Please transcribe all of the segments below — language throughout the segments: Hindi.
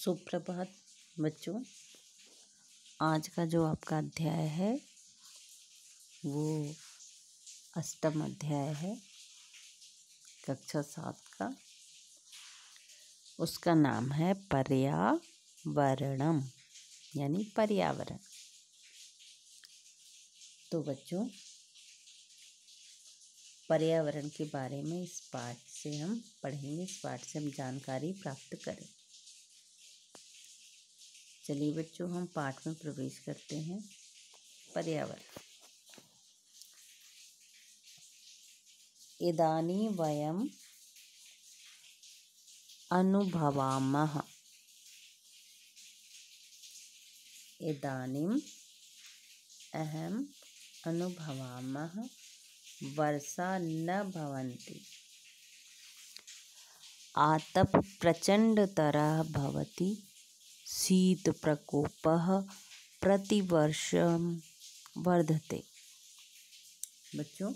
सुप्रभात बच्चों। आज का जो आपका अध्याय है वो अष्टम अध्याय है कक्षा 7 का। उसका नाम है पर्यावरणम यानी पर्यावरण। तो बच्चों, पर्यावरण के बारे में इस पाठ से हम पढ़ेंगे, इस पाठ से हम जानकारी प्राप्त करें। चलिए बच्चों, हम पाठ में प्रवेश करते हैं। पर्यावरण। इदानीं वयम् अनुभवामः। इदानीम् अहम् अनुभवामः वर्षा न भवन्ति। आतप प्रचंडतरः भवति। शीत प्रकोपः प्रतिवर्षं वर्धते। बच्चों,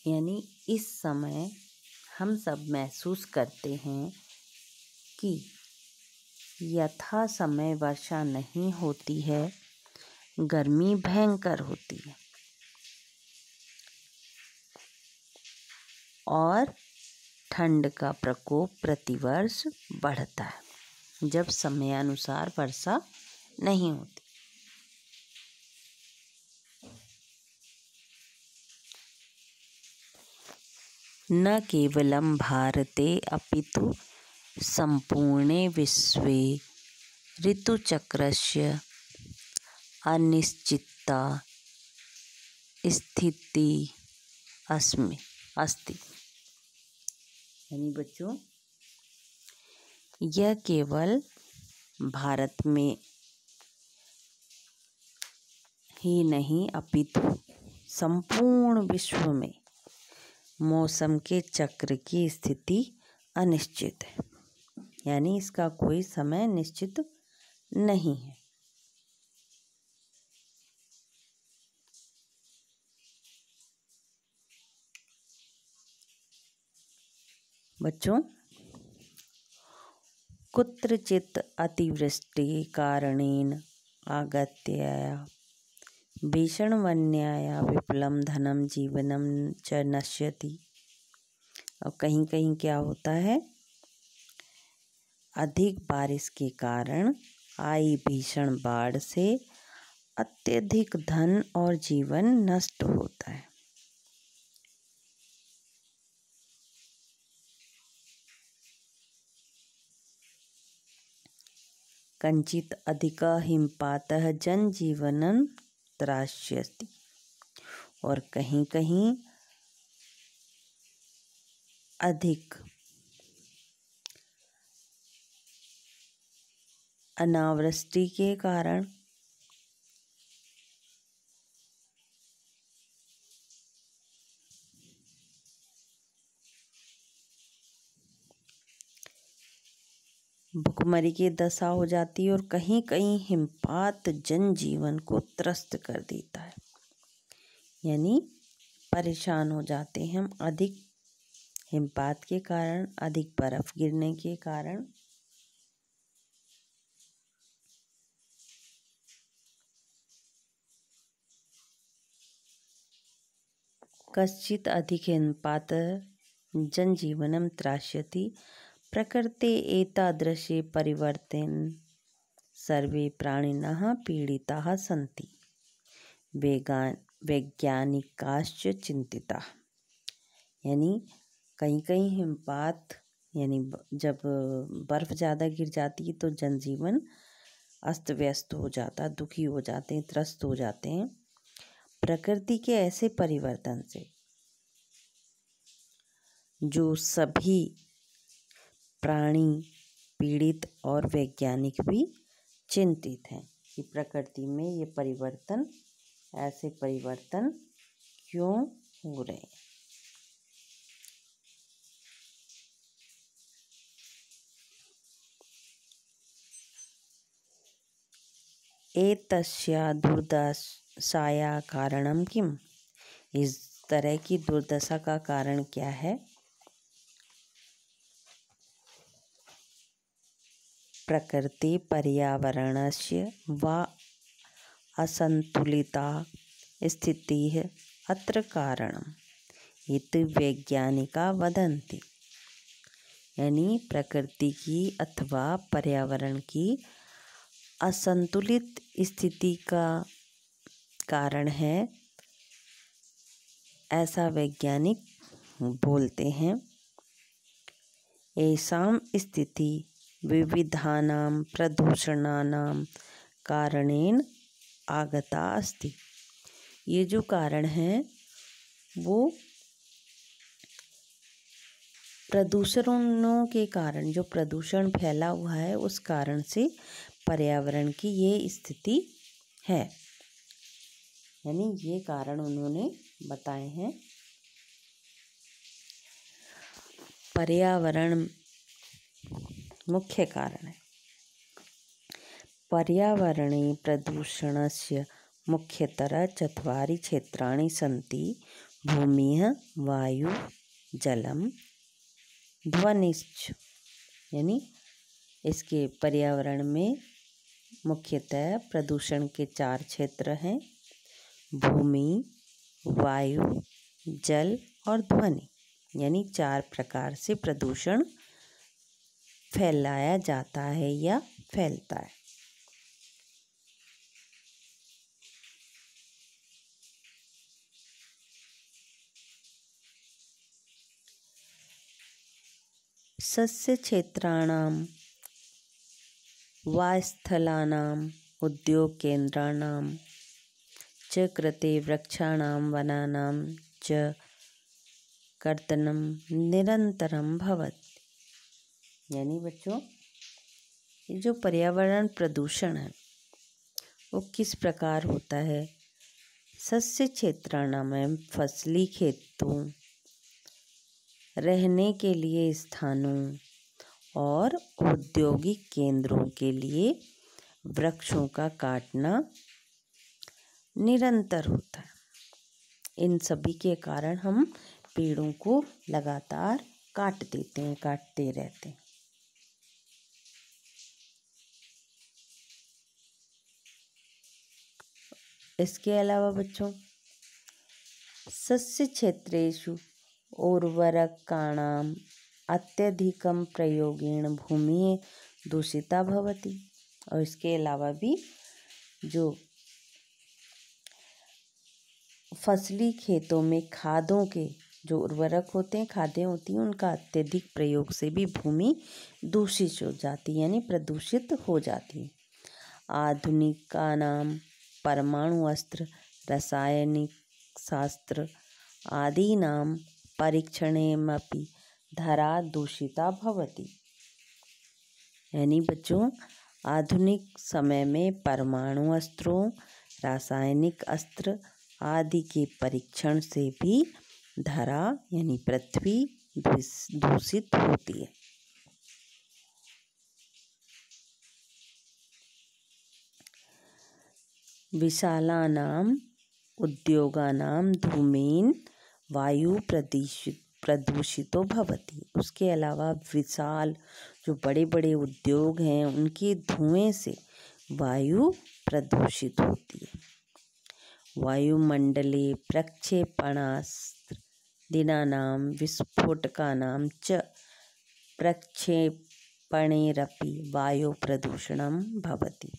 यानी इस समय हम सब महसूस करते हैं कि यथा समय वर्षा नहीं होती है, गर्मी भयंकर होती है और ठंड का प्रकोप प्रतिवर्ष बढ़ता है जब समयानुसार वर्षा नहीं होती। न केवलं भारते अपितु सम्पूर्णे विश्वे ऋतुचक्रस्य अनिश्चिता स्थितिः अस्ति। यानी बच्चों, यह केवल भारत में ही नहीं अपितु संपूर्ण विश्व में मौसम के चक्र की स्थिति अनिश्चित है। यानी इसका कोई समय निश्चित नहीं है। बच्चों, कुत्रचित् अतिवृष्टि कारणेन आगत्याया भीषणवन्याया विपुलं धनं जीवनं च नश्यति। और कहीं कहीं क्या होता है, अधिक बारिश के कारण आई भीषण बाढ़ से अत्यधिक धन और जीवन नष्ट होता है। कंचित अधिका हिमपातः जनजीवनं त्रास्यति। और कहीं कहीं अधिक अनावृष्टि के कारण भुखमरी की दशा हो जाती है और कहीं कहीं हिमपात जनजीवन को त्रस्त कर देता है। यानी परेशान हो जाते हैं हम अधिक हिमपात के कारण, अधिक बर्फ गिरने के कारण। कश्चित् अधिक हिमपातः जनजीवनं त्रास्यति। प्रकृते एतादृशे परिवर्तने सर्वे प्राणिनः पीड़िताः सन्ति। वैज्ञानिकाश्च चिंतिताः। यानी कहीं कहीं हिमपात यानी जब बर्फ ज़्यादा गिर जाती है तो जनजीवन अस्त व्यस्त हो जाता, दुखी हो जाते हैं, त्रस्त हो जाते हैं। प्रकृति के ऐसे परिवर्तन से जो सभी प्राणी पीड़ित और वैज्ञानिक भी चिंतित हैं कि प्रकृति में ये परिवर्तन, ऐसे परिवर्तन क्यों हो रहे हैं। एतस्या दुर्दशाया कारणं किम्? इस तरह की दुर्दशा का कारण क्या है? प्रकृति पर्यावरणस्य वा असंतुलिता स्थितिः अत्र कारणम् इति वैज्ञानिका वदन्ति। यानी प्रकृति की अथवा पर्यावरण की असंतुलित स्थिति का कारण है, ऐसा वैज्ञानिक बोलते हैं। एषां स्थिति विविधानां प्रदूषणानां कारणेन आगता अस्ति। ये जो कारण है वो प्रदूषणों के कारण, जो प्रदूषण फैला हुआ है उस कारण से पर्यावरण की ये स्थिति है। यानी ये कारण उन्होंने बताए हैं। पर्यावरण मुख्य कारण है। पर्यावरणे प्रदूषणस्य मुख्यतः चत्वारि क्षेत्राणि सन्ति। भूमिः, वायु, जलम, ध्वनिश्च। यानी इसके पर्यावरण में मुख्यतः प्रदूषण के 4 क्षेत्र हैं: भूमि, वायु, जल और ध्वनि। यानी 4 प्रकार से प्रदूषण फैलाया जाता है या फैलता है। सस्य क्षेत्राणां वा स्थलानां उद्योग केन्द्राणां च कृते वृक्षाणां वनानां च कर्तनं निरन्तरं भवति। यानी बच्चों, ये जो पर्यावरण प्रदूषण है वो किस प्रकार होता है? सस्य क्षेत्राणां, फसली खेतों, रहने के लिए स्थानों और औद्योगिक केंद्रों के लिए वृक्षों का काटना निरंतर होता है। इन सभी के कारण हम पेड़ों को लगातार काट देते हैं, काटते रहते हैं। इसके अलावा बच्चों, सस्य क्षेत्रेषु उर्वरकाणाम् अत्यधिकं प्रयोगेण भूमिः दूषिता भवति। और इसके अलावा भी जो फसली खेतों में खादों के जो उर्वरक होते हैं, खादें होती हैं, उनका अत्यधिक प्रयोग से भी भूमि दूषित हो जाती है, यानी प्रदूषित हो जाती है। आधुनिकानां परमाणु अस्त्र, रासायनिक शास्त्र आदीनां परीक्षणेमपि धरा दूषिता भवति। यानी बच्चों, आधुनिक समय में परमाणु अस्त्रों, रासायनिक अस्त्र आदि के परीक्षण से भी धरा यानी पृथ्वी दूषित होती है। विशालानां उद्योगानां धूमेन वायु प्रदूषितो भवति। उसके अलावा विशाल जो बड़े बड़े उद्योग हैं उनके धुएं से वायु प्रदूषित होती है। वायुमंडले प्रक्षेपणास्त्रदिनानां विस्फोटकानां च प्रक्षेपणेरपि वायु प्रदूषणं भवति।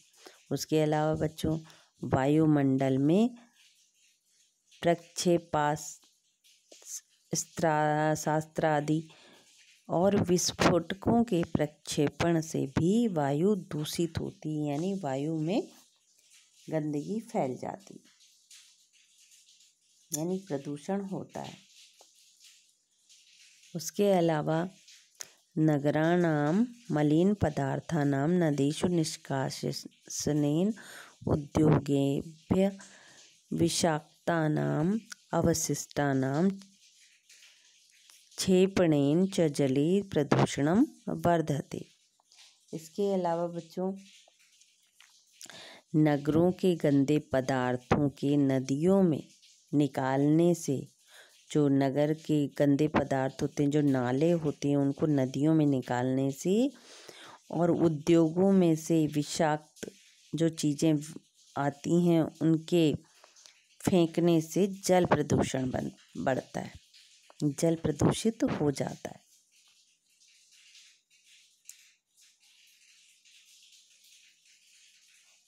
उसके अलावा बच्चों, वायुमंडल में प्रक्षेपास्त्र आदि और विस्फोटकों के प्रक्षेपण से भी वायु दूषित होती है, यानी वायु में गंदगी फैल जाती है, यानी प्रदूषण होता है। उसके अलावा नगराणां मलिन पदार्थानां नदीषु निष्कासनेन उद्योगेभ्यः विषाक्तानाम् अवशिष्टानां क्षेपणेन च जले प्रदूषणं वर्धते। इसके अलावा बच्चों, नगरों के गंदे पदार्थों के नदियों में निकालने से जो नगर के गंदे पदार्थ होते हैं, जो नाले होते हैं, उनको नदियों में निकालने से और उद्योगों में से विषाक्त जो चीज़ें आती हैं उनके फेंकने से जल प्रदूषण बढ़ता है, जल प्रदूषित हो जाता है।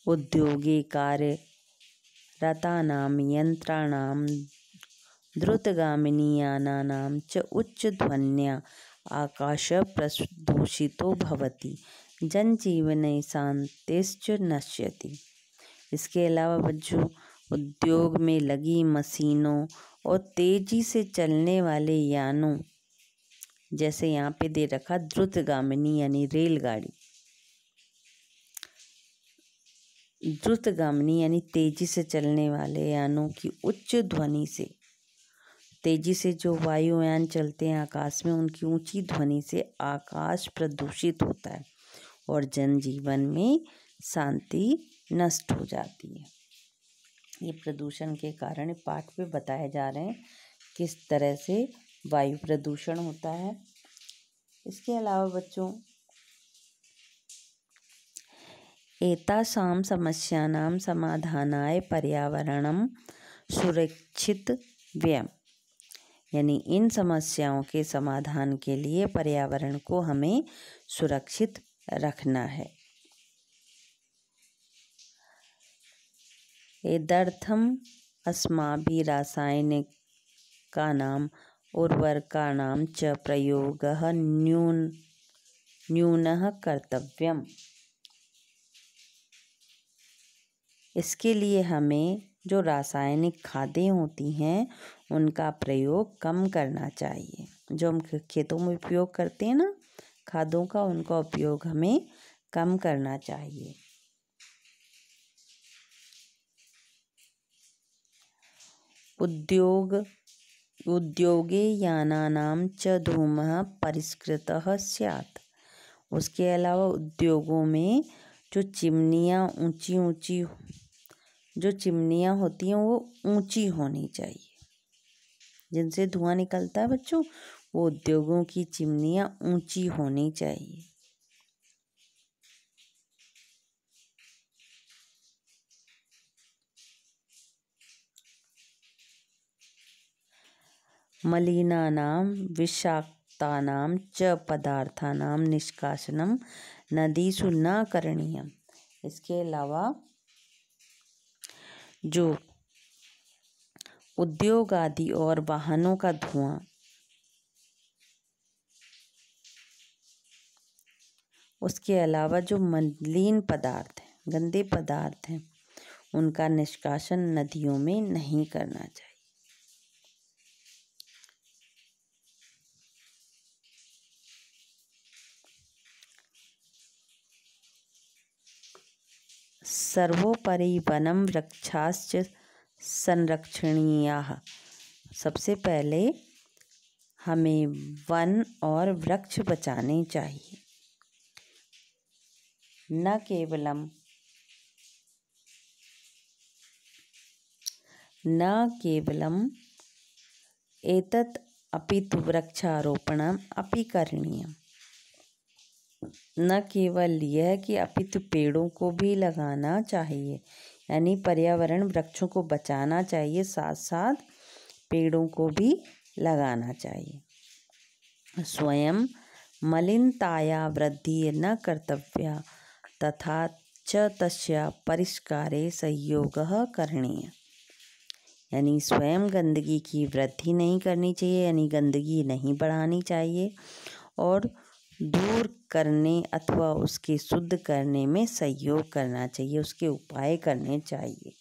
उद्योगे कार्यरतानां यन्त्राणां द्रुतगामिनीयानानां च उच्चध्वन्या आकाशः प्रदूषितो भवति, जनजीवने शान्तिश्च नश्यति। इसके अलावा बच्चों, उद्योग में लगी मशीनों और तेजी से चलने वाले यानों, जैसे यहाँ पे दे रखा द्रुतगामिनी यानी रेलगाड़ी, द्रुतगामिनी यानी तेजी से चलने वाले यानों की उच्च ध्वनि से, तेजी से जो वायुयान चलते हैं आकाश में, उनकी ऊंची ध्वनि से आकाश प्रदूषित होता है और जनजीवन में शांति नष्ट हो जाती है। ये प्रदूषण के कारण पाठ में बताए जा रहे हैं किस तरह से वायु प्रदूषण होता है। इसके अलावा बच्चों, एतासां समस्यानां समाधानाय पर्यावरणं सुरक्षितव्यम्, यानी इन समस्याओं के समाधान के लिए पर्यावरण को हमें सुरक्षित रखना है। एतदर्थम् अस्माभिः रासायनिकानाम् उर्वरकाणां च प्रयोगः न्यूनः कर्तव्यम्। इसके लिए हमें जो रासायनिक खादें होती हैं उनका प्रयोग कम करना चाहिए। जो हम खेतों में उपयोग करते हैं ना खादों का, उनका उपयोग हमें कम करना चाहिए। उद्योगे यानानां च धूमः परिष्कृतः स्यात्। उसके अलावा उद्योगों में जो चिमनियाँ ऊंची जो चिमनियाँ होती हैं वो ऊंची होनी चाहिए, जिनसे धुआं निकलता है बच्चों, वो उद्योगों की चिमनियाँ ऊंची होनी चाहिए। मलिनानां विषाक्तानां च पदार्थानां निष्कासनं नदीषु न करणीयम्। इसके अलावा जो उद्योग आदि और वाहनों का धुआं, उसके अलावा जो मलिन पदार्थ हैं, गंदे पदार्थ हैं, उनका निष्कासन नदियों में नहीं करना चाहिए। सर्वोपरि वनं वृक्षाश्च संरक्षणीयाः। सबसे पहले हमें वन और वृक्ष बचाने चाहिए। न केवलम एतत् अपितु वृक्षारोपणम् अपि करणीयम्। न केवल यह कि अपितु पेड़ों को भी लगाना चाहिए, यानी पर्यावरण वृक्षों को बचाना चाहिए, साथ साथ पेड़ों को भी लगाना चाहिए। स्वयं मलिनताया वृद्धि न कर्तव्या तथा च तस्य परिष्कारे सहयोगः करणीय, यानी स्वयं गंदगी की वृद्धि नहीं करनी चाहिए, यानी गंदगी नहीं बढ़ानी चाहिए, और दूर करने अथवा उसके शुद्ध करने में सहयोग करना चाहिए, उसके उपाय करने चाहिए।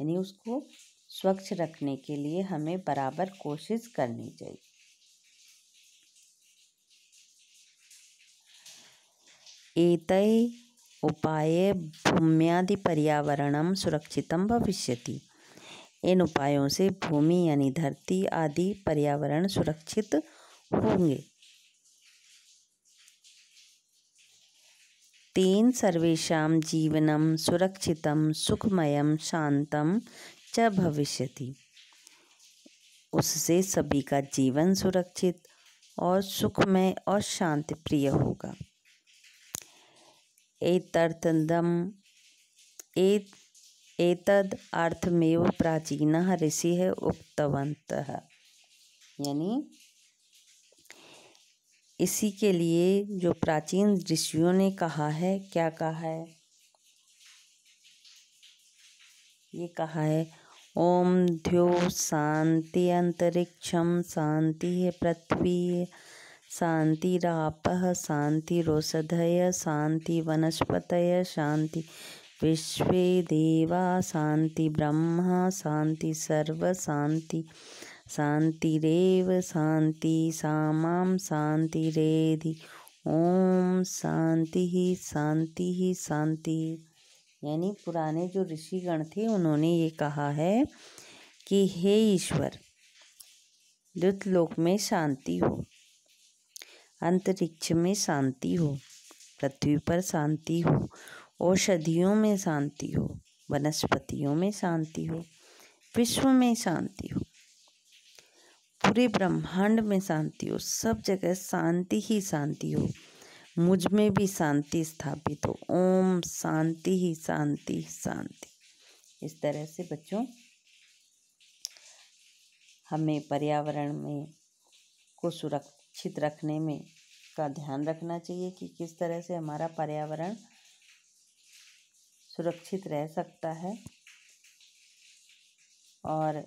यानी उसको स्वच्छ रखने के लिए हमें बराबर कोशिश करनी चाहिए। एतै उपाये भूम्यादि पर्यावरणं सुरक्षितं भविष्यति। इन उपायों से भूमि यानी धरती आदि पर्यावरण सुरक्षित होंगे। तेन सर्वेषां जीवनं सुरक्षितं सुखमयं शांतं च भविष्यति। उससे सभी का जीवन सुरक्षित और सुखमय और शांति प्रिय होगा। एतद अर्थमेव प्राचीनः ऋषिः उक्तवन्तः। यानी इसी के लिए जो प्राचीन ऋषियों ने कहा है, क्या कहा है? ये कहा है, ओम द्यो शांति अंतरिक्षम शांति पृथ्वी शांतिरापः शांतिरोषधय शांति वनस्पतय शांति विश्वे देवा शांति ब्रह्मा शांति सर्व शांति शांतिरेव शांति सामां शांतिरेधि ओम शांति ही शांति ही शांति। यानी पुराने जो ऋषिगण थे उन्होंने ये कहा है कि हे ईश्वर, द्युतलोक में शांति हो, अंतरिक्ष में शांति हो, पृथ्वी पर शांति हो, औषधियों में शांति हो, वनस्पतियों में शांति हो, विश्व में शांति हो, पूरे ब्रह्मांड में शांति हो, सब जगह शांति ही शांति हो, मुझ में भी शांति स्थापित हो। ओम शांति ही शांति शांति। इस तरह से बच्चों हमें पर्यावरण में को सुरक्षित रखने में का ध्यान रखना चाहिए कि किस तरह से हमारा पर्यावरण सुरक्षित रह सकता है। और